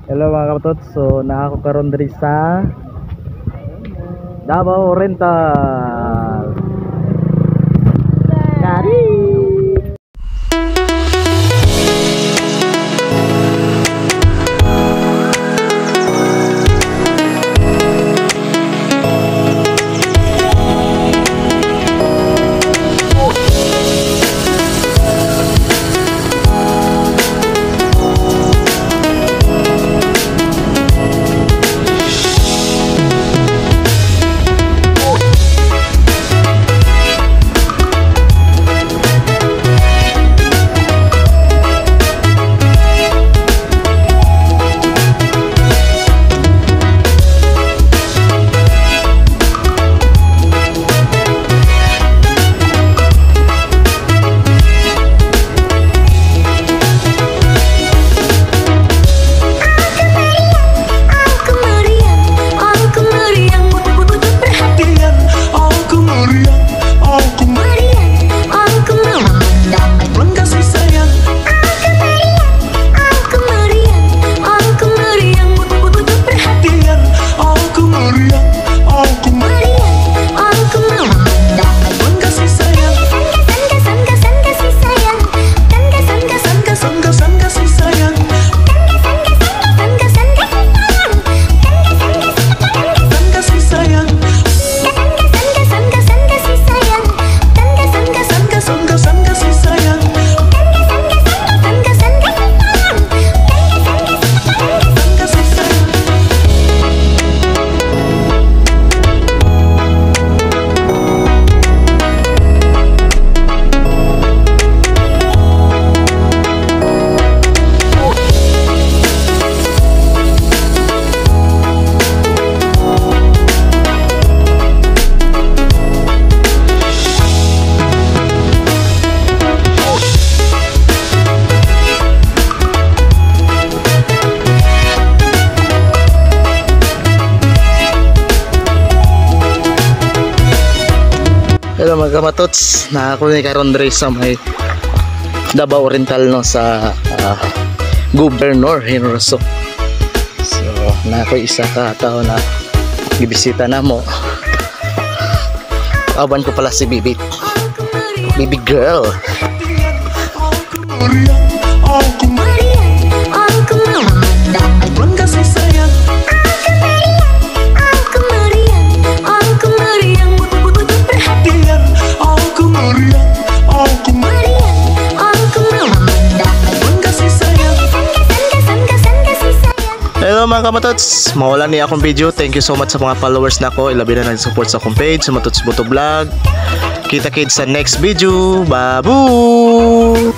Hello mga kaputot, so naako karon diri sa Davao Rental. Kari. Hello mga kamatots, nakakuha ni karon diri sa may Davao Rental no sa Governor Henroso. So nako isa ka tao na gibisita namo. Aban ko pala si Bibi girl. Hello mga kamatots, mawala niya akong video. Thank you so much sa mga followers na ako. Ilabi na nag-support sa akong page, sa Matots Boto Vlog. Kita-kits sa next video. Babu!